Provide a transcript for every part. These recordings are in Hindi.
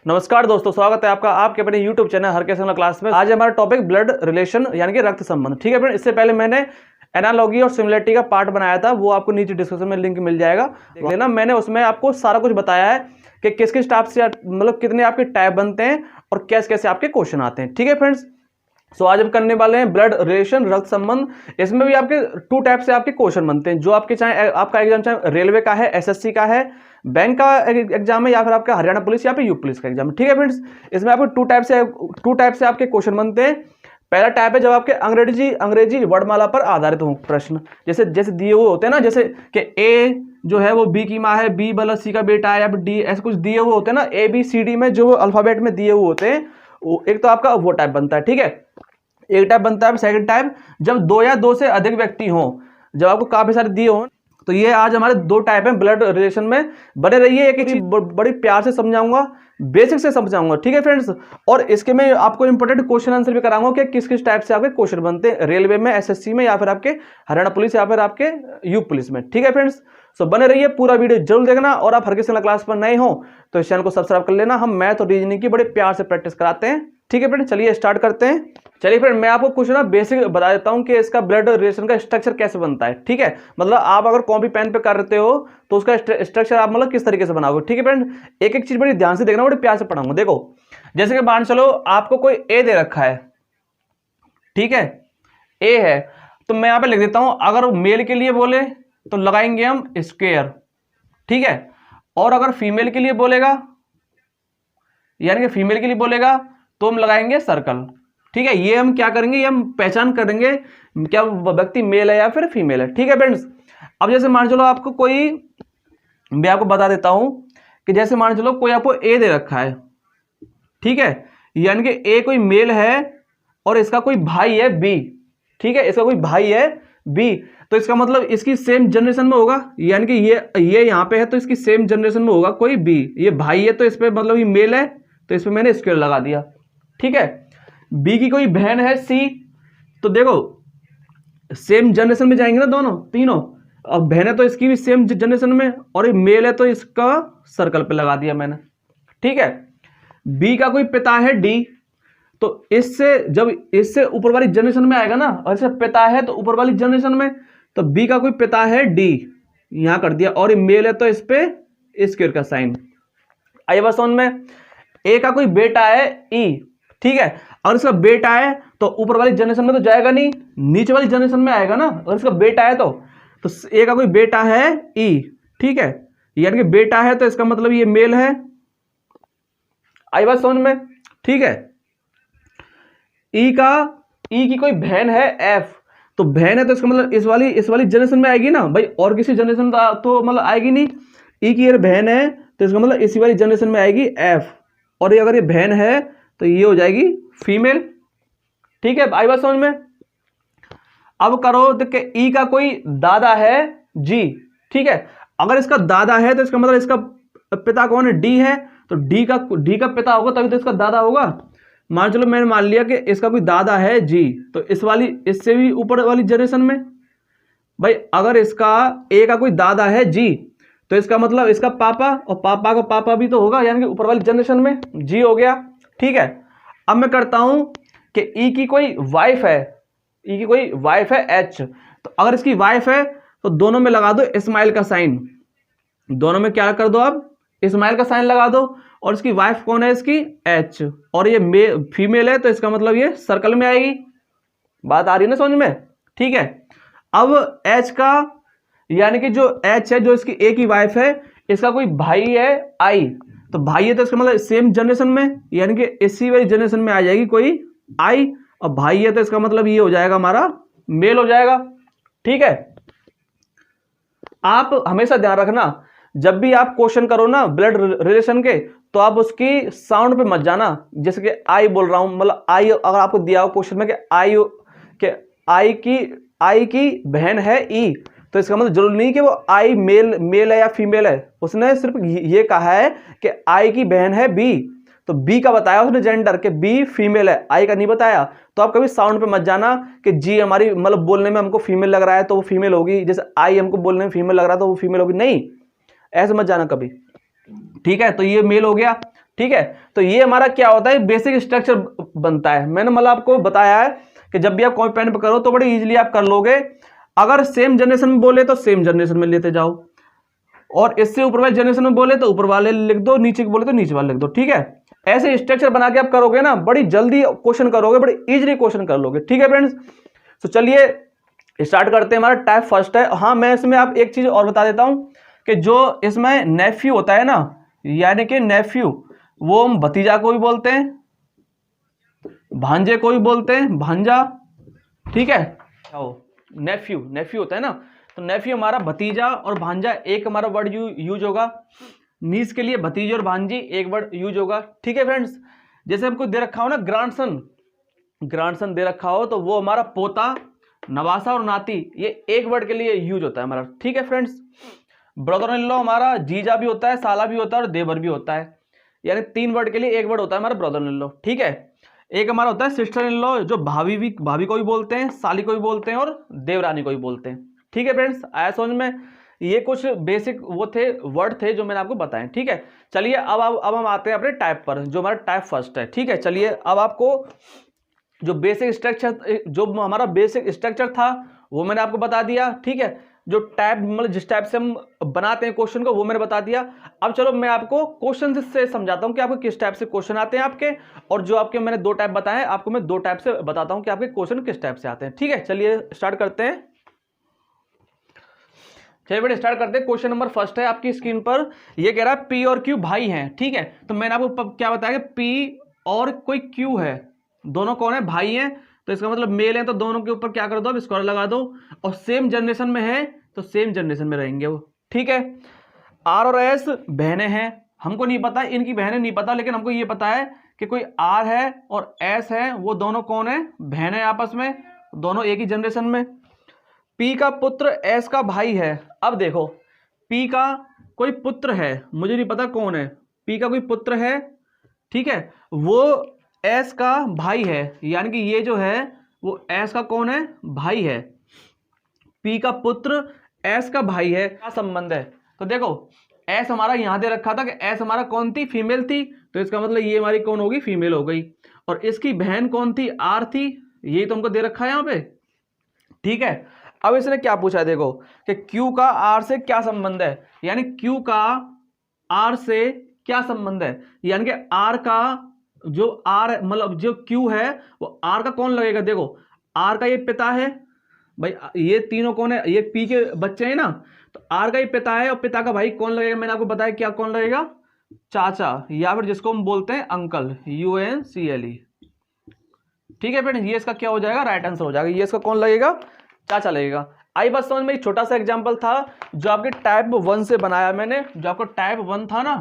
नमस्कार दोस्तों, स्वागत है आपका आपके अपने YouTube चैनल हर के संग क्लास में। आज हमारा टॉपिक ब्लड रिलेशन यानी कि रक्त संबंध। ठीक है फ्रेंड, इससे पहले मैंने एनालॉजी और सिमिलरिटी का पार्ट बनाया था, वो आपको नीचे डिस्क्रिप्शन में लिंक मिल जाएगा। लेना मैंने उसमें आपको सारा कुछ बताया है कि किस किस टाइप से मतलब कितने आपके टाइप बनते हैं और कैसे कैसे आपके क्वेश्चन आते हैं। ठीक है फ्रेंड्स, सो आज हम करने वाले हैं ब्लड रिलेशन रक्त संबंध। इसमें भी आपके टू टाइप से आपके क्वेश्चन बनते हैं, जो आपके चाहे आपका एग्जाम चाहे रेलवे का है, एसएससी का है, बैंक का एग्जाम है, या फिर आपका हरियाणा पुलिस या फिर यूपी पुलिस का एग्जाम है। ठीक है फ्रेंड्स, इसमें आपको टू टाइप से आपके क्वेश्चन बनते हैं। पहला टाइप है जब आपके अंग्रेजी वर्णमाला पर आधारित हो प्रश्न, जैसे दिए हुए होते हैं ना, जैसे कि ए जो है वो बी की माँ है, बी बल्कि सी का बेटा है, या फिर डी, ऐसे कुछ दिए हुए होते हैं ना, ए बी सी डी में जो अल्फाबेट में दिए हुए होते हैं, एक तो आपका वो टाइप बनता है। ठीक है, एक टाइप बनता है। सेकंड टाइप जब दो या दो से अधिक व्यक्ति हों, जब आपको काफी सारे दिए हों। तो ये आज हमारे दो टाइप हैं ब्लड रिलेशन में। बने रहिए, एक चीज बड़ी प्यार से समझाऊंगा, बेसिक से समझाऊंगा। ठीक है फ्रेंड्स, और इसके में आपको इंपॉर्टेंट क्वेश्चन आंसर भी कराऊंगा कि किस किस टाइप से आपके क्वेश्चन बनते हैं रेलवे में, एसएससी में, या फिर आपके हरियाणा पुलिस या फिर आपके यूपी पुलिस में। ठीक है फ्रेंड्स, सो बने रहिए, पूरा वीडियो जरूर देखना। और आप हर किसी क्लास पर नए हो तो इस चैनल को सब्सक्राइब कर लेना। हम मैथ और रीजनिंग की बड़े प्यार से प्रैक्टिस कराते हैं। ठीक है फ्रेंड, चलिए स्टार्ट करते हैं। चलिए फ्रेंड, मैं आपको कुछ ना बेसिक बता देता हूं कि इसका ब्लड रिलेशन का स्ट्रक्चर कैसे बनता है। ठीक है, मतलब आप अगर कॉपी पेन पे करते हो तो उसका स्ट्रक्चर आप मतलब किस तरीके से बनाओगे। ठीक है फ्रेंड, एक एक चीज बड़ी ध्यान से देखना, बड़े प्यार से पढ़ाऊंगा। देखो, जैसे कि मान चलो आपको कोई ए दे रखा है, ठीक है, ए है, तो मैं यहां पे लिख देता हूं। अगर मेल के लिए बोले तो लगाएंगे हम स्क्वायर, ठीक है, और अगर फीमेल के लिए बोलेगा यानी कि फीमेल के लिए बोलेगा तो हम लगाएंगे सर्कल। ठीक है, ये हम क्या करेंगे, ये हम पहचान करेंगे क्या व्यक्ति मेल है या फिर फीमेल है। ठीक है फ्रेंड्स, अब जैसे मान चलो आपको कोई, मैं आपको बता देता हूं कि जैसे मान चलो कोई आपको ए दे रखा है, ठीक है, यानी कि ए कोई मेल है और इसका कोई भाई है बी। ठीक है, इसका कोई भाई है बी, तो इसका मतलब इसकी सेम जनरेशन में होगा, यानी कि ये यहां पे है तो इसकी सेम जनरेशन में होगा कोई बी। ये भाई है तो इस पे मतलब ये मेल है, तो इसमें मैंने स्क्वायर लगा दिया। ठीक है, बी की कोई बहन है सी, तो देखो सेम जनरेशन में जाएंगे ना दोनों तीनों, अब बहन है तो इसकी भी सेम जनरेशन में, और ये मेल है तो इसका सर्कल पे लगा दिया मैंने। ठीक है, बी का कोई पिता है डी, तो इससे जब इससे ऊपर वाली जनरेशन में आएगा ना, और इससे पिता है तो ऊपर वाली जनरेशन में, तो बी का कोई पिता है डी, यहां कर दिया, और ये मेल है तो इस पे स्क्वायर का साइन। आइए बस समझ में। ए का कोई बेटा है ई, ठीक है, और इसका बेटा है तो ऊपर वाली जनरेशन में तो जाएगा नहीं, नीचे वाली जनरेशन में आएगा ना। और इसका बेटा है तो ए का कोई बेटा है ई, ठीक है, यानी कि बेटा है तो इसका मतलब ये मेल है। आई बात समझ में। ठीक है, ई की कोई बहन है एफ, तो बहन है तो इसका मतलब इस वाली जनरेशन में आएगी ना भाई, और किसी जनरेशन तो मतलब आएगी नहीं। ई की बहन है तो इसका मतलब इसी वाली जनरेशन में आएगी एफ, और ये अगर ये बहन है तो ये हो जाएगी फीमेल। ठीक है, आई बात समझ में। अब करो तो कि ई का कोई दादा है जी, ठीक है, अगर इसका दादा है तो इसका मतलब इसका पिता कौन है, डी है, तो डी का पिता होगा तभी तो इसका दादा होगा। मान चलो मैंने मान लिया कि इसका कोई दादा है जी, तो इससे भी ऊपर वाली जनरेशन में भाई, अगर इसका ए का कोई दादा है जी, तो इसका मतलब इसका पापा, और पापा का पापा भी तो होगा, यानी कि ऊपर वाली जनरेशन में जी हो गया। ठीक है, अब मैं करता हूं कि ई की कोई वाइफ है एच, तो अगर इसकी वाइफ है तो दोनों में लगा दो स्माइल का साइन, दोनों में क्या कर दो, अब स्माइल का साइन लगा दो। और इसकी वाइफ कौन है, इसकी एच, और ये फीमेल है तो इसका मतलब ये सर्कल में आएगी। बात आ रही है ना समझ में। ठीक है, अब एच का यानी कि जो एच है, जो इसकी ए की वाइफ है, इसका कोई भाई है आई, तो भाई है तो इसका मतलब सेम जनरेशन में, यानी कि इसी वाली जनरेशन में आ जाएगी कोई आई, और भाई है तो इसका मतलब ये हो जाएगा हमारा मेल हो जाएगा। ठीक है, आप हमेशा ध्यान रखना, जब भी आप क्वेश्चन करो ना ब्लड रिलेशन के, तो आप उसकी साउंड पे मत जाना। जैसे कि आई बोल रहा हूं, मतलब आई अगर आपको दिया हो क्वेश्चन में कि आई की बहन है ई, तो इसका मतलब जरूरी नहीं कि वो आई मेल है या फीमेल है, उसने सिर्फ ये कहा है कि आई की बहन है बी, तो बी का बताया उसने जेंडर कि बी फीमेल है, आई का नहीं बताया। तो आप कभी साउंड पे मत जाना कि जी हमारी मतलब बोलने में हमको फीमेल लग रहा है तो वो फीमेल होगी, जैसे आई हमको बोलने में फीमेल लग रहा है तो वो फीमेल होगी, नहीं, ऐसे मत जाना कभी। ठीक है, तो ये मेल हो गया। ठीक है। तो ये हमारा क्या होता है, बेसिक स्ट्रक्चर बनता है। मैंने मतलब आपको बताया है कि जब भी आप कॉपी पेन पे करो तो बड़ी इजीली आप कर लोगे। अगर सेम जनरेशन में बोले तो सेम जनरेशन में लेते जाओ, और इससे ऊपर वाले जनरेशन में बोले तो ऊपर वाले लिख दो, नीचे बोले तो नीचे वाले लिख दो। ठीक है, ऐसे स्ट्रक्चर बना के आप करोगे ना, बड़ी जल्दी क्वेश्चन करोगे, बड़ी इजीली क्वेश्चन कर लोगे। ठीक है फ्रेंड्स, तो चलिए स्टार्ट करते हैं। हमारा टाइप फर्स्ट है। हाँ, मैं इसमें आप एक चीज और बता देता हूं कि जो इसमें नेफ्यू होता है ना, यानी कि नेफ्यू, वो हम भतीजा को भी बोलते हैं, भांजे को भी बोलते हैं, भांजा। ठीक है, नेफ्यू, नेफ्यू होता है ना, तो नेफ्यू हमारा भतीजा और भांजा एक हमारा वर्ड यूज होगा। नीस के लिए भतीजे और भांजी एक वर्ड यूज होगा। ठीक है फ्रेंड्स, जैसे हमको दे रखा हो ना ग्रांडसन, ग्रांडसन दे रखा हो तो वो हमारा पोता, नवासा और नाती, ये एक वर्ड के लिए यूज होता है हमारा। ठीक है फ्रेंड्स, ब्रदर इन लॉ हमारा जीजा भी होता है, साला भी होता है और देवर भी होता है, यानी 3 वर्ड के लिए एक वर्ड होता है हमारा ब्रदर इन लॉ। ठीक है, एक हमारा होता है सिस्टर इन लॉ, जो भाभी को भी बोलते हैं, साली को भी बोलते हैं और देवरानी को भी बोलते हैं। ठीक है फ्रेंड्स, आया समझ में? ये कुछ बेसिक वो थे, वर्ड थे जो मैंने आपको बताए। ठीक है, चलिए अब हम आते हैं अपने टाइप पर, जो हमारा टाइप फर्स्ट है। ठीक है, चलिए अब आपको जो बेसिक स्ट्रक्चर, जो हमारा बेसिक स्ट्रक्चर था वो मैंने आपको बता दिया। ठीक है, जो टाइप मतलब जिस टाइप से हम बनाते हैं क्वेश्चन को वो मैंने बता दिया। अब चलो मैं आपको क्वेश्चन से समझाता हूं कि आपको किस टाइप से क्वेश्चन आते हैं आपके, और जो आपके मैंने 2 टाइप बताए हैं, आपको मैं 2 टाइप से बताता हूं कि आपके क्वेश्चन किस टाइप से आते हैं। ठीक है, चलिए स्टार्ट करते हैं। चलिए बेटा स्टार्ट करते हैं। क्वेश्चन नंबर फर्स्ट है आपकी स्क्रीन पर, ये कह रहा है पी और क्यू भाई हैं। ठीक है, तो मैंने आपको क्या बताया कि पी और कोई क्यू है, दोनों कौन है, भाई हैं, तो इसका मतलब मेल है, तो दोनों के ऊपर क्या कर दो, अब स्क्वायर लगा दो, और सेम जनरेशन में है तो सेम जनरेशन में रहेंगे वो। ठीक है, आर और एस बहनें हैं, हमको नहीं पता, इनकी बहनें नहीं पता, लेकिन हमको ये पता है कि कोई आर है और एस है, वो दोनों कौन है, बहनें आपस में, दोनों एक ही जनरेशन में। पी का पुत्र एस का भाई है। अब देखो, पी का कोई पुत्र है, मुझे नहीं पता कौन है, पी का कोई पुत्र है, ठीक है, वो एस का भाई है, यानी कि ये जो है वो एस का कौन है, भाई है। पी का पुत्र एस का भाई है, क्या संबंध है? तो देखो, एस हमारा यहां दे रखा था कि एस हमारा कौन थी, फीमेल थी, तो इसका मतलब ये हमारी कौन होगी, फीमेल हो गई। और इसकी बहन कौन थी, आर थी, ये तो हमको दे रखा है यहां पे। ठीक है, अब इसने क्या पूछा है, देखो कि क्यू का आर से क्या संबंध है, यानी क्यू का आर से क्या संबंध है, यानी कि आर का जो आर मतलब जो क्यू है वो आर का कौन लगेगा। देखो, आर का ये पिता है भाई, ये तीनों कौन है, ये पी के बच्चे हैं ना, तो आर का ये पिता है, और पिता का भाई कौन लगेगा, मैंने आपको बताया क्या कौन लगेगा, चाचा, या फिर जिसको हम बोलते हैं अंकल, UNCLE। ठीक है फ्रेंड्स, ये इसका क्या हो जाएगा, राइट आंसर हो जाएगा, ये इसका कौन लगेगा, चाचा लगेगा। आई बात समझ में? एक छोटा सा एग्जांपल था जो आपके टाइप 1 से बनाया मैंने, जो आपको टाइप 1 था ना,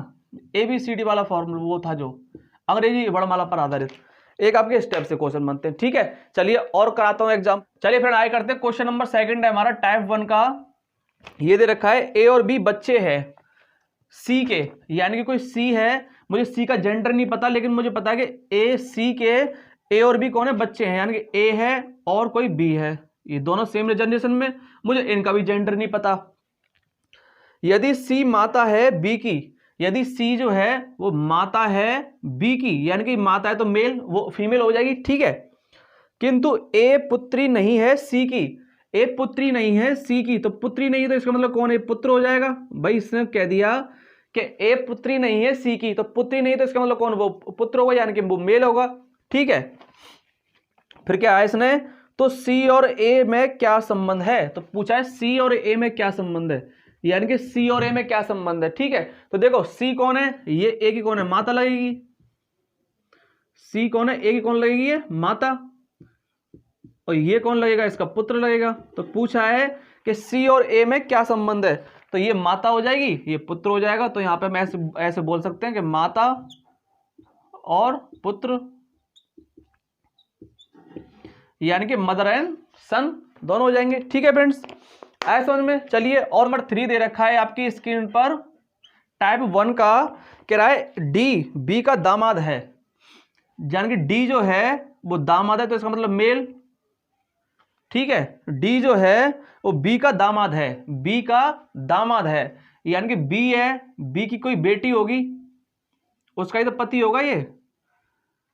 ABCD वाला फॉर्मूला, वो था जो अंग्रेजी वर्णमाला पर आधारित, एक आपके स्टेप से क्वेश्चन बनते हैं। ठीक है, चलिए और कराता हूं एग्जाम। चलिए फ्रेंड आगे करते हैं। क्वेश्चन नंबर 2 है हमारा टाइप 1 का, ये दे रखा है ए और बी बच्चे हैं सी के, यानी कि कोई सी है, मुझे सी का जेंडर नहीं पता, लेकिन मुझे पता है कि ए सी के, ए और बी कौन है, बच्चे हैं, यानी कि ए है और कोई बी है, ये दोनों सेम जनरेशन में, मुझे इनका भी जेंडर नहीं पता। यदि सी माता है बी की, यदि सी जो है वो माता है बी की, यानी कि माता है तो मेल, वो फीमेल हो जाएगी। ठीक है, किंतु ए पुत्री नहीं है सी की, ए पुत्री नहीं है सी की, तो पुत्री नहीं है तो इसका मतलब कौन है, पुत्र हो जाएगा भाई। इसने कह दिया कि ए पुत्री नहीं है सी की, तो पुत्री नहीं तो इसका मतलब कौन, वो पुत्र होगा, यानी कि वो मेल होगा। ठीक है, फिर क्या है इसने, तो सी और ए में क्या संबंध है, तो पूछा है सी और ए में क्या संबंध है, यानी कि सी और ए में क्या संबंध है। ठीक है, तो देखो सी कौन है, ये ए की कौन है, माता लगेगी, सी कौन है, ए की कौन लगेगी, ये माता, और ये कौन लगेगा, इसका पुत्र लगेगा। तो पूछा है कि सी और ए में क्या संबंध है, तो ये माता हो जाएगी, ये पुत्र हो जाएगा। तो यहां पे मैं ऐसे बोल सकते हैं कि माता और पुत्र, यानी कि मदर एंड सन दोनों हो जाएंगे। ठीक है फ्रेंड्स, ऐसे समझ में? चलिए और नंबर 3 दे रखा है आपकी स्क्रीन पर, टाइप 1 का, कह रहा है डी बी का दामाद है, यानी कि डी जो है वो दामाद है, तो इसका मतलब मेल। ठीक है, डी जो है वो बी का दामाद है, बी का दामाद है, यानी कि बी है, बी की कोई बेटी होगी, उसका ही तो पति होगा ये।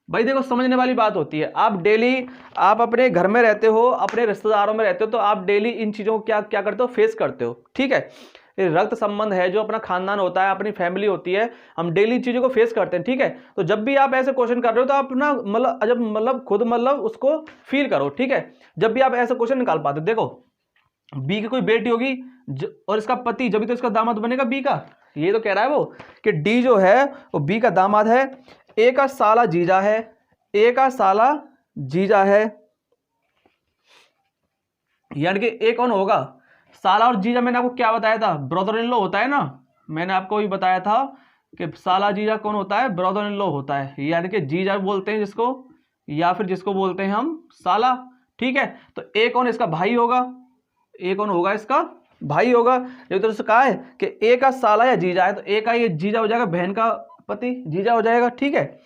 भाई देखो समझने वाली बात होती है, आप डेली आप अपने घर में रहते हो, अपने रिश्तेदारों में रहते हो, तो आप डेली इन चीज़ों को क्या क्या करते हो, फेस करते हो, ठीक है। ये रक्त संबंध है, जो अपना खानदान होता है, अपनी फैमिली होती है, हम डेली इन चीज़ों को फेस करते हैं, ठीक है। तो जब भी आप ऐसे क्वेश्चन कर रहे हो तो आप ना मतलब खुद उसको फील करो, ठीक है। जब भी आप ऐसे क्वेश्चन निकाल पाते हो, देखो बी की कोई बेटी होगी और इसका पति, जब भी तो इसका दामाद बनेगा बी का। ये तो कह रहा है वो कि डी जो है वो बी का दामाद है, ए का साला जीजा है, ए का साला जीजा है, यानी कि ए कौन होगा, साला और जीजा। मैंने आपको क्या बताया था, ब्रदर इन लॉ होता है ना, मैंने आपको भी बताया था कि साला जीजा कौन होता है, ब्रदर इन लॉ होता है, यानी कि जीजा बोलते हैं जिसको, या फिर जिसको बोलते हैं हम साला, ठीक है। तो ए कौन इसका भाई होगा, ए कौन होगा इसका भाई होगा। एक तरह से कहा है कि ए का साला या जीजा है, तो ए का ये जीजा हो जाएगा, बहन का पति जीजा हो जाएगा, ठीक है।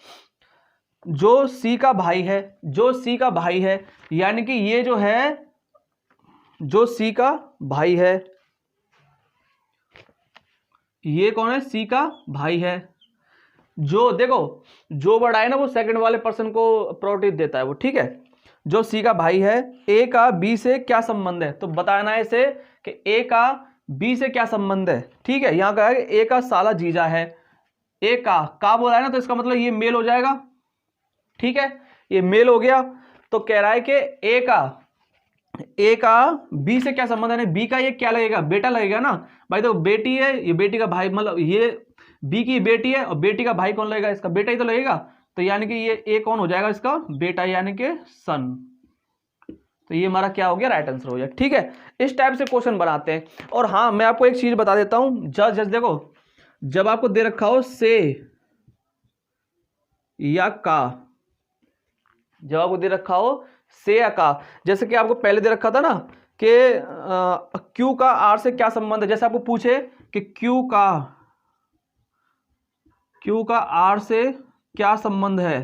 जो सी का भाई है, जो सी का भाई है, यानी कि ये जो है जो सी का भाई है, ये कौन है, सी का भाई है। जो देखो जो बड़ा है ना वो सेकंड वाले पर्सन को प्रायोरिटी देता है वो, ठीक है। जो सी का भाई है, ए का बी से क्या संबंध है, तो बताना है इसे कि ए का बी से क्या संबंध है, ठीक है। यहां कहा है ए का साला जीजा है, ए का बोला है ना, तो इसका मतलब ये मेल हो जाएगा, ठीक है, ये मेल हो गया। तो कह रहा है कि ए का बी से क्या संबंध है, बी का ये क्या लगेगा, बेटा लगेगा ना भाई। तो बेटी है, ये बेटी का भाई, मतलब ये बी की बेटी है और बेटी का भाई कौन लगेगा, इसका बेटा ही तो लगेगा। तो यानी कि ये ए कौन हो जाएगा, इसका बेटा, यानी कि सन। तो ये हमारा क्या हो गया, राइट आंसर हो गया, ठीक है। इस टाइप से क्वेश्चन बनाते हैं। और हाँ मैं आपको एक चीज बता देता हूं, जज देखो जब आपको दे रखा हो से या का, जब आपको दे रखा हो से या का, जैसे कि आपको पहले दे रखा था ना कि क्यू का आर से क्या संबंध है, जैसे आपको पूछे कि क्यू का आर से क्या संबंध है,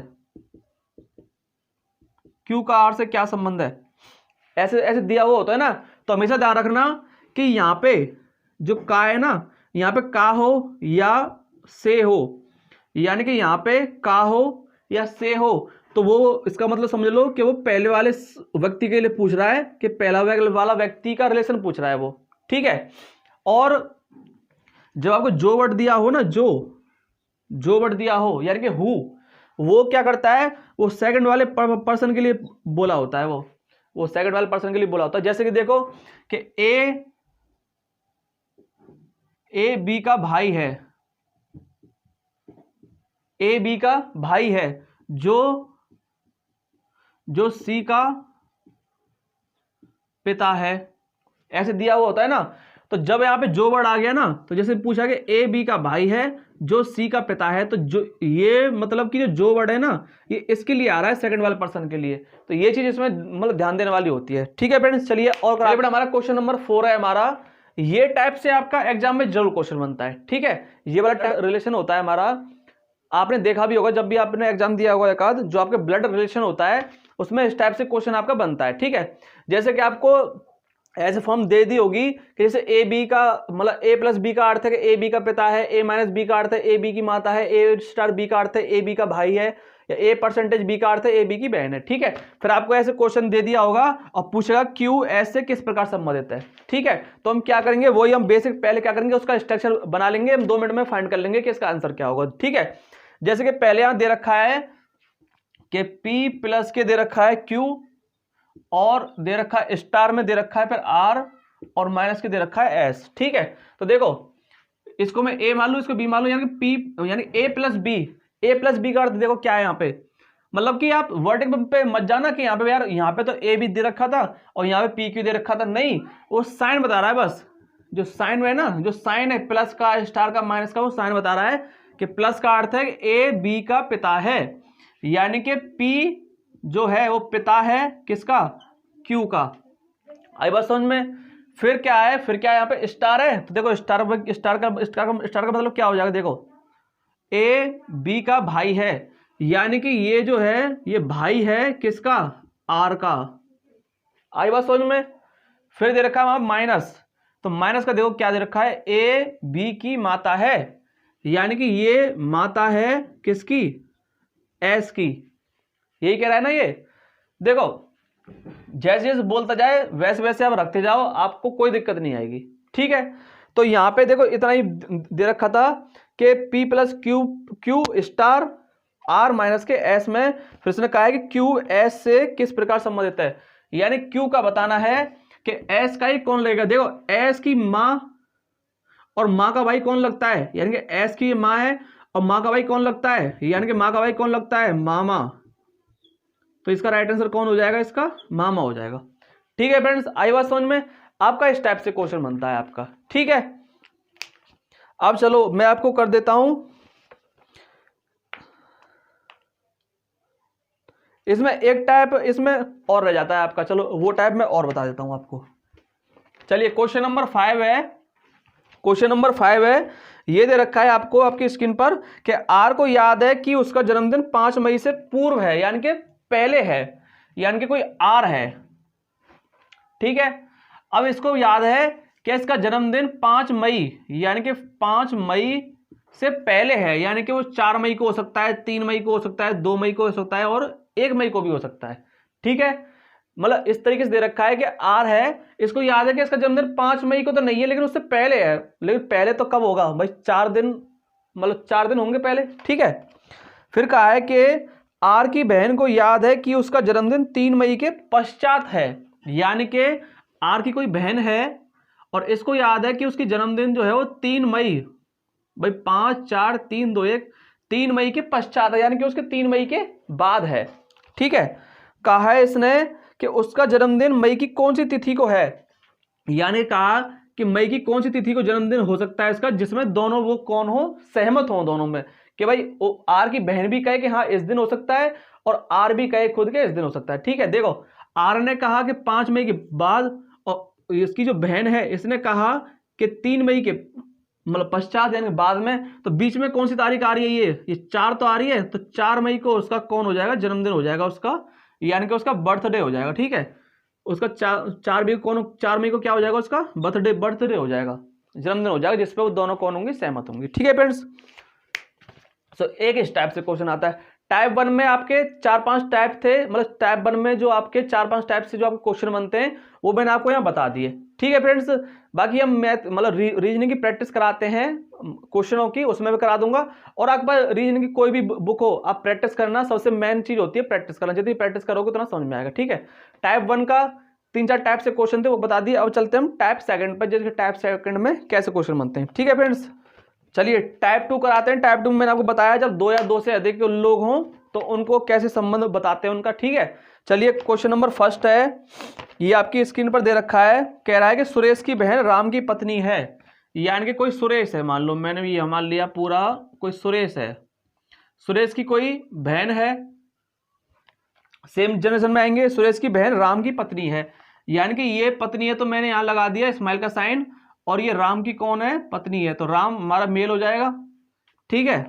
क्यू का आर से क्या संबंध है, ऐसे ऐसे दिया हुआ होता है ना। तो हमेशा ध्यान रखना कि यहां पे जो का है ना, यहां पे का हो या से हो, यानी कि यहां पे का हो या से हो, तो वो इसका मतलब समझ लो कि वो पहले वाले व्यक्ति के लिए पूछ रहा है, कि पहला वाला व्यक्ति का रिलेशन पूछ रहा है वो, ठीक है। और जब आपको जो वर्ड दिया हो ना, जो वर्ड दिया हो, यानी कि हु, वो क्या करता है, वो सेकंड वाले पर्सन के लिए बोला होता है, वो सेकंड वाले पर्सन के लिए बोला होता है। जैसे कि देखो कि ए बी का भाई है, ए बी का भाई है, जो सी का पिता है, ऐसे दिया हुआ होता है ना। तो जब यहाँ पे जो वर्ड आ गया ना, तो जैसे पूछा कि ए बी का भाई है जो सी का पिता है, तो जो ये मतलब कि जो वर्ड है ना, ये इसके लिए आ रहा है, सेकंड वाले पर्सन के लिए। तो ये चीज इसमें मतलब ध्यान देने वाली होती है, ठीक है फ्रेंड्स। चलिए और हमारा क्वेश्चन नंबर 4 है हमारा। ये टाइप से आपका एग्जाम में जरूर क्वेश्चन बनता है, ठीक है। ये वाला रिलेशन होता है हमारा, आपने देखा भी होगा जब भी आपने एग्जाम दिया होगा एक आध, जो आपके ब्लड रिलेशन होता है उसमें इस टाइप से क्वेश्चन आपका बनता है, ठीक है। जैसे कि आपको ऐसे फॉर्म दे दी होगी कि जैसे ए बी का मतलब ए प्लस बी का अर्थ है कि ए बी का पिता है, ए माइनस बी का अर्थ है ए बी की माता है, ए स्टार बी का अर्थ है ए बी का भाई है, या ए परसेंटेज बी का अर्थ है ए बी की बहन है, ठीक है। फिर आपको ऐसे क्वेश्चन दे दिया होगा और पूछेगा क्यू एस से किस प्रकार संबंधित है, ठीक है। तो हम क्या करेंगे, वही हम बेसिक पहले क्या करेंगे, उसका स्ट्रक्चर बना लेंगे, हम 2 मिनट में फाइंड कर लेंगे कि इसका आंसर क्या होगा, ठीक है। जैसे कि पहले यहां दे रखा है कि P प्लस के दे रखा है Q, और दे रखा है स्टार में दे रखा है फिर R, और माइनस के दे रखा है S, ठीक है। तो देखो इसको मैं A मान लूं, इसको B मान लूं, यानी कि P यानी A प्लस बी का अर्थ देखो क्या है यहाँ पे, मतलब कि आप वर्डिंग पे मत जाना कि यहाँ पे यार यहाँ पे तो A भी दे रखा था और यहाँ पे PQ दे रखा था, नहीं, वो साइन बता रहा है बस। जो साइन है ना, जो साइन है प्लस का स्टार का माइनस का, वो साइन बता रहा है कि प्लस का अर्थ है कि ए बी का पिता है, यानी कि P जो है वो पिता है किसका, Q का। आई बात समझ में। फिर क्या है, यहाँ पे स्टार है, तो देखो स्टार का मतलब क्या हो जाएगा, देखो ए बी का भाई है, यानी कि ये जो है ये भाई है किसका, R का। आई बात समझ में। फिर दे रखा है वहां माइनस, तो माइनस का देखो क्या दे रखा है, ए बी की माता है, यानी कि ये माता है किसकी, एस की। यही कह रहा है ना ये। देखो जैसे जैसे बोलता जाए वैसे वैसे आप रखते जाओ, आपको कोई दिक्कत नहीं आएगी। ठीक है, तो यहां पे देखो इतना ही दे रखा था कि P plus Q star R minus के S में, फिर उसने कहा है कि Q S से किस प्रकार संबंधित है, यानी Q का बताना है कि S का ही कौन लगेगा। देखो S की माँ और माँ का भाई कौन लगता है, यानी कि S की माँ है और माँ का भाई कौन लगता है, यानी कि माँ का भाई कौन लगता है, मामा। तो इसका राइट आंसर कौन हो जाएगा, इसका मामा हो जाएगा। ठीक है फ्रेंड्स, आई बात समझ में। आपका इस टाइप से क्वेश्चन बनता है आपका। ठीक है, अब चलो मैं आपको कर देता हूं, इसमें एक टाइप इसमें और रह जाता है आपका, चलो वो टाइप मैं और बता देता हूं आपको। चलिए क्वेश्चन नंबर 5 है, क्वेश्चन नंबर 5 है, ये दे रखा है आपको आपकी स्क्रीन पर कि आर को याद है कि उसका जन्मदिन 5 मई से पूर्व है, यानी कि पहले है, यानी कि कोई आर है। ठीक है, अब इसको याद है कि इसका जन्मदिन 5 मई, यानी कि 5 मई से पहले है, यानी कि वो 4 मई को हो सकता है, 3 मई को हो सकता है, 2 मई को हो सकता है और 1 मई को भी हो सकता है। ठीक है, मतलब इस तरीके से दे रखा है कि आर है, इसको याद है कि इसका जन्मदिन 5 मई को तो नहीं है लेकिन उससे पहले है, लेकिन पहले तो कब होगा भाई, 4 दिन, मतलब 4 दिन होंगे पहले। ठीक है, फिर कहा है कि आर की बहन को याद है कि उसका जन्मदिन 3 मई के पश्चात है, यानी कि आर की कोई बहन है और इसको याद है कि उसकी जन्मदिन जो है वो 3 मई, भाई 5 4 3 2 1, 3 मई के पश्चात है, यानी कि उसके 3 मई के बाद है। ठीक है, कहा है इसने कि उसका जन्मदिन मई की कौन सी तिथि को है, यानी कहा कि मई की कौन सी तिथि को जन्मदिन हो सकता है इसका, जिसमें दोनों वो कौन हो, सहमत हो दोनों में, कि भाई आर की बहन भी कहे कि हाँ इस दिन हो सकता है और आर भी कहे खुद के इस दिन हो सकता है। ठीक है, देखो आर ने कहा कि 5 मई के बाद और इसकी जो बहन है इसने कहा कि 3 मई के मतलब पश्चात यानी बाद में, तो बीच में कौन सी तारीख आ रही है, ये 4 तो आ रही है, तो 4 मई को उसका कौन हो जाएगा, जन्मदिन हो जाएगा उसका, यानी कि उसका बर्थडे हो जाएगा। ठीक है, उसका 4 मई को 4 मई को क्या हो जाएगा, उसका बर्थडे हो जाएगा, जन्मदिन हो जाएगा, जिसपे वो दोनों कौन होंगे, सहमत होंगे। ठीक है फ्रेंड्स, सो एक इस टाइप से क्वेश्चन आता है। टाइप 1 में आपके 4-5 टाइप थे, मतलब टाइप 1 में जो आपके 4-5 टाइप से जो आपके क्वेश्चन बनते हैं वो मैंने आपको यहाँ बता दिए। ठीक है फ्रेंड्स, बाकी हम मैथ मतलब रीजनिंग की प्रैक्टिस कराते हैं क्वेश्चनों की, उसमें भी करा दूंगा। और आपके पास रीजनिंग की कोई भी बुक हो, आप प्रैक्टिस करना, सबसे मेन चीज होती है प्रैक्टिस करना, जितनी प्रैक्टिस करोगे उतना समझ में आएगा। ठीक है, टाइप 1 का 3-4 टाइप से क्वेश्चन थे वो बता दिए। अब चलते हैं हम टाइप सेकंड पर, जैसे टाइप सेकंड में कैसे क्वेश्चन बनते हैं। ठीक है फ्रेंड्स, चलिए टाइप 2 कराते हैं। टाइप 2 में मैंने आपको बताया जब 2 या 2 से अधिक लोग हों तो उनको कैसे संबंध बताते हैं उनका। ठीक है, चलिए क्वेश्चन नंबर फर्स्ट है, ये आपकी स्क्रीन पर दे रखा है, कह रहा है कि सुरेश की बहन राम की पत्नी है, यानी कि कोई सुरेश है, मान लो मैंने ये मान लिया पूरा कोई सुरेश है, सुरेश की कोई बहन है, सेम जनरेशन में आएंगे, सुरेश की बहन राम की पत्नी है, यानी कि ये पत्नी है तो मैंने यहां लगा दिया स्माइल का साइन, और ये राम की कौन है, पत्नी है, तो राम हमारा मेल हो जाएगा। ठीक है,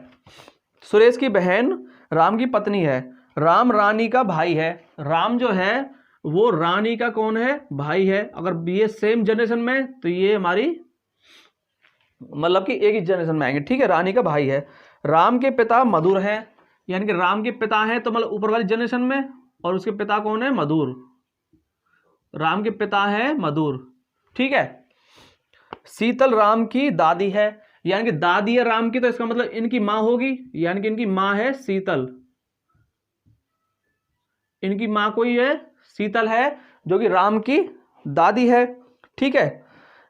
सुरेश की बहन राम की पत्नी है, राम रानी का भाई है, राम जो है वो रानी का कौन है, भाई है। अगर ये सेम जनरेशन में तो ये हमारी मतलब कि एक ही जनरेशन में आएंगे। ठीक है, रानी का भाई है, राम के पिता मधुर हैं, यानी कि राम के पिता हैं तो मतलब ऊपर वाली जनरेशन में, और उसके पिता कौन है, मधुर, राम के पिता है मधुर। ठीक है, शीतल राम की दादी है, यानी कि दादी है राम की, तो इसका मतलब इनकी मां होगी, यानी कि इनकी मां है शीतल, इनकी मां कोई है शीतल है जो कि राम की दादी है। ठीक है,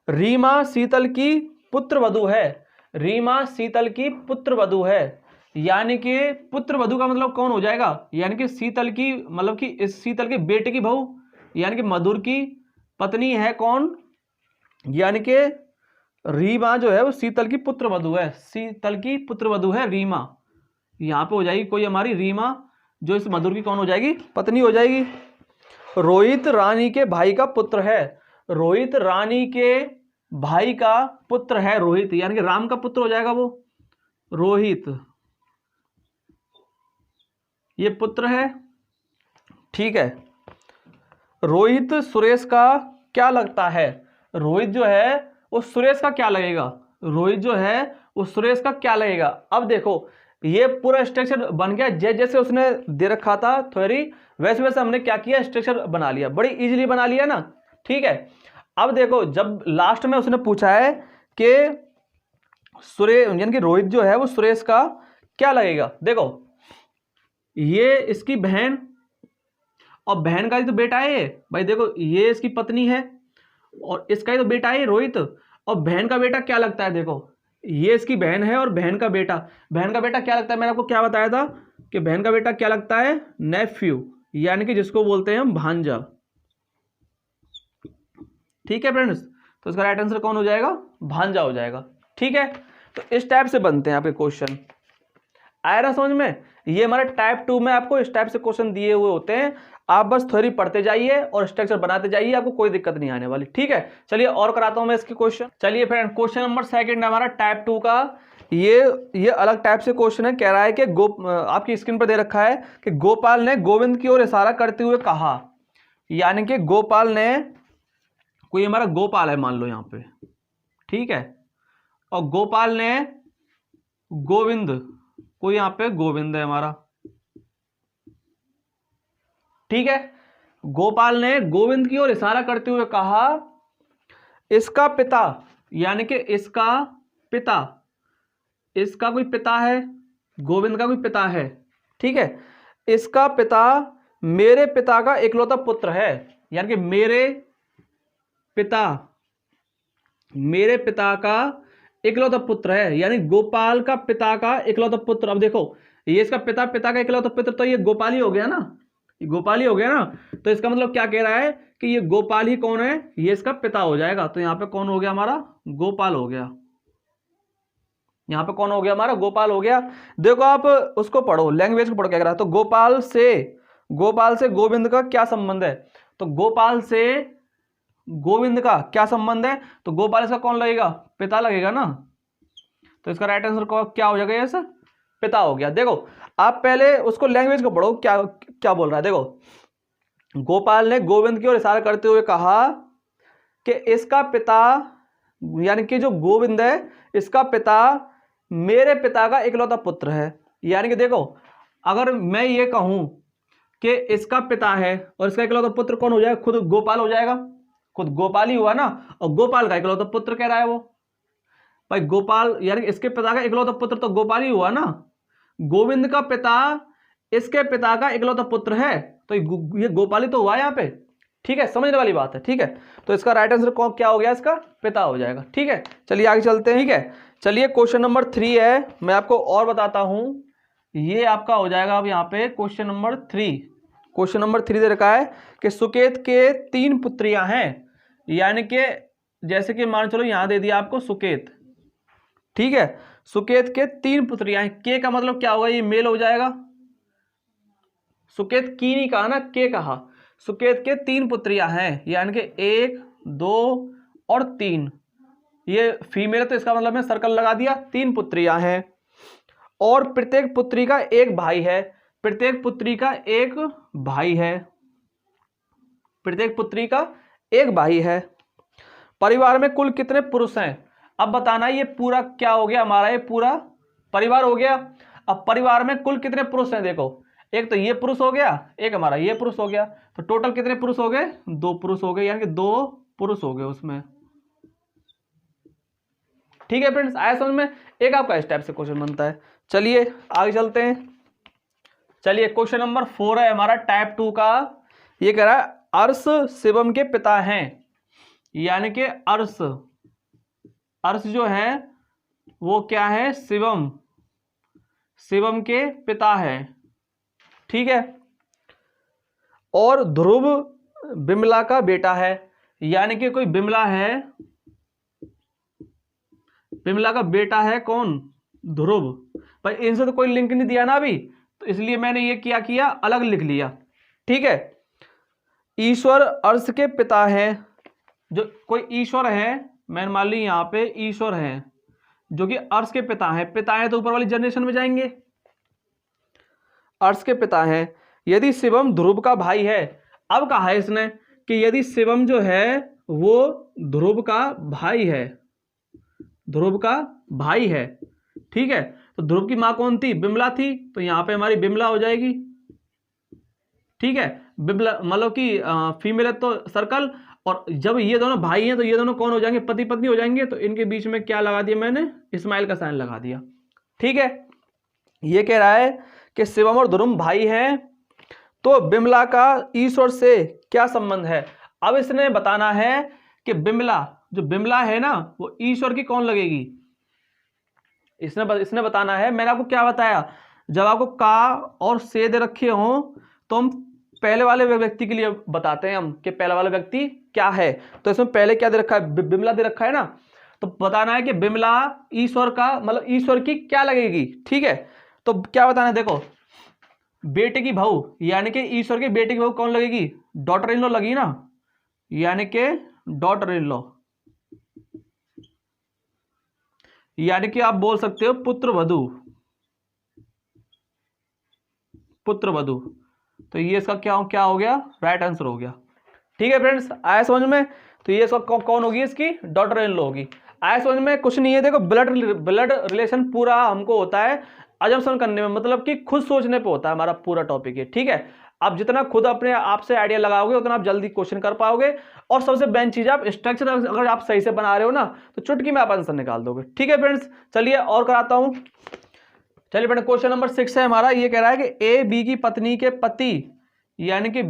रीमा शीतल की पुत्र वधू है, रीमा शीतल की पुत्र वधू है, यानी कि पुत्र वधू का मतलब कौन हो जाएगा, यानी कि शीतल की मतलब कि इस शीतल के बेटे की बहू, यानी कि मधुर की पत्नी है कौन, यानी कि रीमा जो है वो शीतल की पुत्र वधू है, शीतल की पुत्र वधू है रीमा, यहां पे हो जाएगी कोई हमारी रीमा जो इस मधुर की कौन हो जाएगी, पत्नी हो जाएगी। रोहित रानी के भाई का पुत्र है, रोहित रानी के भाई का पुत्र है रोहित, यानी कि राम का पुत्र हो जाएगा वो रोहित, ये पुत्र है। ठीक है, रोहित सुरेश का क्या लगता है, रोहित जो है वो सुरेश का क्या लगेगा, रोहित जो है वो सुरेश का क्या लगेगा। अब देखो ये पूरा स्ट्रक्चर बन गया, जैसे उसने दे रखा था थ्योरी वैसे वैसे हमने क्या किया, स्ट्रक्चर बना लिया, बड़ी इजीली बना लिया ना। ठीक है, अब देखो जब लास्ट में उसने पूछा है कि सुरेश यानी कि रोहित जो है वो सुरेश का क्या लगेगा। देखो ये इसकी बहन और बहन का ही तो बेटा है ये भाई। देखो ये इसकी पत्नी है और इसका ही तो बेटा है रोहित, और बहन का बेटा क्या लगता है। देखो ये इसकी बहन है और बहन का बेटा क्या लगता है। मैंने आपको क्या बताया था कि बहन का बेटा क्या लगता है, नेफ्यू, यानी कि जिसको बोलते हैं हम भांजा। ठीक है फ्रेंड्स, तो इसका राइट आंसर कौन हो जाएगा, भांजा हो जाएगा। ठीक है, तो इस टाइप से बनते हैं आपके क्वेश्चन। आया ना समझ में। ये हमारे टाइप 2 में आपको इस टाइप से क्वेश्चन दिए हुए होते हैं, आप बस थ्योरी पढ़ते जाइए और स्ट्रक्चर बनाते जाइए, आपको कोई दिक्कत नहीं आने वाली। ठीक है, चलिए और कराता हूं मैं इसके क्वेश्चन। चलिए फ्रेंड, क्वेश्चन नंबर 2 हमारा टाइप 2 का ये अलग टाइप से क्वेश्चन है। कह रहा है कि आपकी स्क्रीन पर दे रखा है कि गोपाल ने गोविंद की ओर इशारा करते हुए कहा, यानी कि गोपाल ने, कोई हमारा गोपाल है मान लो यहां पे, ठीक है, और गोपाल ने गोविंद, कोई यहां पे गोविंद है हमारा, ठीक है, गोपाल ने गोविंद की ओर इशारा करते हुए कहा, इसका पिता, यानी कि इसका पिता, इसका कोई पिता है, गोविंद का कोई पिता है, ठीक है, इसका पिता मेरे पिता का इकलौता पुत्र है, यानी कि मेरे पिता का इकलौता पुत्र है, यानी गोपाल का पिता का इकलौता पुत्र। अब देखो ये इसका पिता का इकलौता पुत्र, तो ये गोपाल ही हो गया ना, ये गोपाल ही हो गया ना। तो इसका मतलब क्या कह रहा है कि ये गोपाल ही कौन है, ये इसका पिता हो जाएगा। तो यहां पे कौन हो गया हमारा, गोपाल हो गया। यहां पे कौन हो गया हमारा, गोपाल हो गया। देखो आप उसको पढ़ो, लैंग्वेज को पढ़ो क्या कह रहा है। तो गोपाल से गोविंद का क्या संबंध है, तो गोपाल से गोविंद का क्या संबंध है, तो गोपाल इसका कौन लगेगा, पिता लगेगा ना। तो इसका राइट आंसर क्या हो जाएगा, ऐसा पिता हो गया। देखो आप पहले उसको लैंग्वेज को पढ़ो, क्या क्या बोल रहा है। देखो गोपाल ने गोविंद की ओर इशारा करते हुए कहा कि इसका पिता, यानी कि जो गोविंद है इसका पिता मेरे पिता का इकलौता पुत्र है। यानी कि देखो अगर मैं ये कहूं कि इसका पिता है और इसका इकलौता पुत्र कौन हो जाएगा, खुद गोपाल हो जाएगा, खुद गोपाल ही हुआ ना। और गोपाल का इकलौता पुत्र कह रहा है वो भाई, गोपाल यानी इसके पिता का इकलौता पुत्र तो गोपाल ही हुआ ना। गोविंद का पिता इसके पिता का इकलौता पुत्र है, तो ये गोपाल ही तो हुआ यहाँ पे। ठीक है, समझने वाली बात है। ठीक है, तो इसका राइट आंसर कौन क्या हो गया, इसका पिता हो जाएगा। ठीक है, चलिए आगे चलते हैं। ठीक है, चलिए क्वेश्चन नंबर 3 है, मैं आपको और बताता हूं। ये आपका हो जाएगा अब यहाँ पे क्वेश्चन नंबर 3। क्वेश्चन नंबर 3 दे रखा है कि सुकेत के 3 पुत्रियां हैं, यानी कि जैसे कि मान चलो यहां दे दिया आपको सुकेत, ठीक है, सुकेत के 3 पुत्रियां हैं। के का मतलब क्या होगा, ये मेल हो जाएगा। सुकेत की नहीं कहा ना, के कहा। सुकेत के 3 पुत्रियां हैं, यानी कि 1, 2 और 3, ये फीमेल है तो इसका मतलब मैं सर्कल लगा दिया, 3 पुत्रियां हैं। और प्रत्येक पुत्री का एक भाई है, प्रत्येक पुत्री का एक भाई है, प्रत्येक पुत्री का एक भाई है। परिवार में कुल कितने पुरुष हैं, अब बताना। ये पूरा क्या हो गया हमारा, ये पूरा परिवार हो गया। अब परिवार में कुल कितने पुरुष हैं, देखो एक तो ये पुरुष हो गया, एक हमारा ये पुरुष हो गया, तो टोटल कितने पुरुष हो गए, 2 पुरुष हो गए, यानी कि 2 पुरुष हो गए उसमें। ठीक है फ्रेंड्स, आया समझ में। एक आपका इस टाइप से क्वेश्चन बनता है। चलिए आगे चलते हैं। चलिए क्वेश्चन नंबर 4 है हमारा टाइप 2 का। ये कह रहा है अर्श शिवम के पिता हैं, यानी कि अर्श जो है वो क्या है, शिवम के पिता है, ठीक है। और ध्रुव बिमला का बेटा है, यानी कि कोई बिमला है, बिमला का बेटा है कौन, ध्रुव। भाई इनसे तो कोई लिंक नहीं दिया ना अभी, तो इसलिए मैंने ये क्या किया, अलग लिख लिया। ठीक है, ईश्वर अर्श के पिता हैं, जो कोई ईश्वर है, मैंने मान ली यहां पे ईश्वर है जो कि अर्श के पिता है। पिता है तो ऊपर वाली जनरेशन में जाएंगे, अर्श के पिता हैं। यदि शिवम ध्रुव का भाई है, अब कहा है इसने कि यदि शिवम जो है वो ध्रुव का भाई है, ध्रुव का भाई है, ठीक है। तो ध्रुव की माँ कौन थी? बिमला थी, तो यहाँ पे हमारी बिमला हो जाएगी, ठीक है। बिमला मतलब कि फीमेल है तो सर्कल, और जब ये दोनों भाई हैं तो ये दोनों कौन हो जाएंगे? पति पत्नी हो जाएंगे। तो इनके बीच में क्या लगा दिया मैंने? स्माइल का साइन लगा दिया, ठीक है। ये कह रहा है कि शिवम और ध्रुव भाई हैं, तो बिमला का ईश्वर से क्या संबंध है? अब इसने बताना है कि बिमला, जो बिमला है ना, वो ईश्वर की कौन लगेगी? इसने बताना है। मैंने आपको क्या बताया, जब आपको का और से दे रखे हो तो हम पहले वाले व्यक्ति के लिए बताते हैं हम कि पहला वाला व्यक्ति क्या है। तो इसमें पहले क्या दे रखा है? बिमला दे रखा है ना, तो बताना है कि बिमला ईश्वर का मतलब ईश्वर की क्या लगेगी, ठीक है। तो क्या बताना है, देखो, बेटे की बहू, यानी कि ईश्वर के बेटे की बहू कौन लगेगी? डॉटर इन लॉ लगी ना, यानी कि डॉटर इन लॉ, यानी कि आप बोल सकते हो पुत्र वधू, पुत्र वधू। तो ये इसका क्या हो गया? राइट आंसर हो गया, ठीक है फ्रेंड्स। आया समझ में? तो ये इसका कौन होगी? इसकी डॉटर इन लॉ होगी। आया समझ में? कुछ नहीं है, देखो, ब्लड रिलेशन पूरा हमको होता है अजम्पशन करने में, मतलब कि खुद सोचने पे होता है हमारा पूरा टॉपिक है, ठीक है। आप जितना खुद अपने आप से आइडिया लगाओगे उतना आप जल्दी क्वेश्चन कर पाओगे, और सबसे बेस्ट चीज, आप स्ट्रक्चर अगर आप सही से बना रहे हो ना तो चुटकी में आप आंसर निकाल दोगे, ठीक है फ्रेंड्स। चलिए और कराता हूं। चलिए बेटा, क्वेश्चन नंबर 6 है हमारा। ये कह रहा है कि ए बी की पत्नी के पति, यानी कि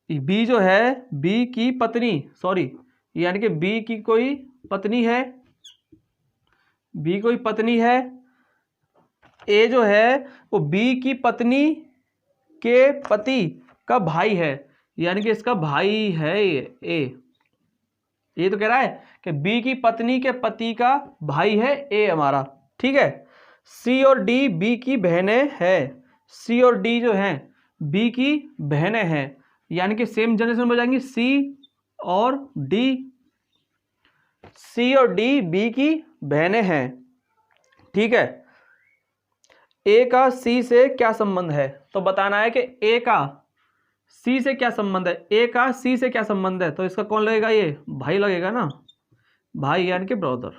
बी जो है, बी की पत्नी, सॉरी, यानी कि बी की कोई पत्नी है, बी कोई पत्नी है, ए जो है वो बी की पत्नी के पति का भाई है, यानी कि इसका भाई है ये तो कह रहा है कि बी की पत्नी के पति का भाई है ए हमारा, ठीक है। सी और डी बी की बहनें हैं, सी और डी जो हैं बी की बहनें हैं, यानी कि सेम जनरेशन में जाएंगी, सी और डी, सी और डी बी की बहनें हैं, ठीक है। ए का सी से क्या संबंध है? तो बताना है कि ए का सी से क्या संबंध है, ए का सी से क्या संबंध है। तो इसका कौन लगेगा? ये भाई लगेगा ना, भाई यानी कि ब्रदर,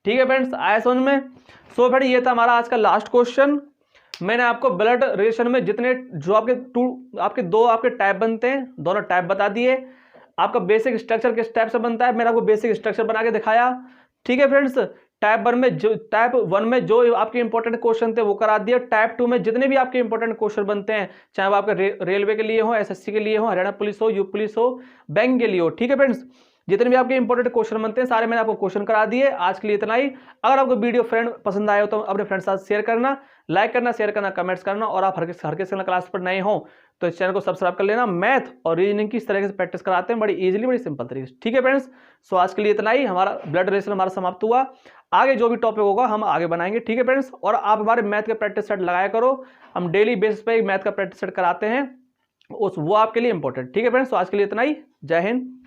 ठीक है फ्रेंड्स। आया समझ में? सो फ्रेंड, ये था हमारा आज का लास्ट क्वेश्चन। मैंने आपको ब्लड रिलेशन में जितने जो आपके दो टाइप बनते हैं, दोनों टाइप बता दिए। आपका बेसिक स्ट्रक्चर किस टाइप से बनता है मैंने आपको बेसिक स्ट्रक्चर बना के दिखाया, ठीक है फ्रेंड्स। टाइप 1 में जो आपके इंपॉर्टेंट क्वेश्चन थे वो करा दिए। टाइप 2 में जितने भी आपके इंपॉर्टेंट क्वेश्चन बनते हैं, चाहे वो आपके रेलवे के लिए हो, एसएससी के लिए हो, हरियाणा पुलिस हो, यूपी पुलिस हो, बैंक के लिए हो, ठीक है फ्रेंड्स, जितने भी आपके इंपॉर्टेंट क्वेश्चन बनते हैं सारे मैंने आपको क्वेश्चन करा दिए। आज के लिए इतना ही। अगर आपको वीडियो फ्रेंड पसंद आए हो तो अपने फ्रेंड्स के साथ शेयर करना, लाइक करना, शेयर करना, कमेंट्स करना, और आप हर किसी क्लास पर नए हो तो इस चैनल को सब्सक्राइब कर लेना। मैथ और रीजनिंग की इस तरीके से प्रैक्टिस कराते हैं, बड़ी इजीली, बड़ी सिंपल तरीके से, ठीक है फ्रेंड्स। सो आज के लिए इतना ही। हमारा ब्लड रिलेशन हमारा समाप्त हुआ। आगे जो भी टॉपिक होगा हम आगे बनाएंगे, ठीक है फ्रेंड्स। और आप हमारे मैथ का प्रैक्टिस सेट लगाया करो, हम डेली बेसिस पे मैथ का प्रैक्टिस सेट कराते हैं, वो आपके लिए इंपॉर्टेंट, ठीक है फ्रेंड्स। तो आज के लिए इतना ही। जय हिंद।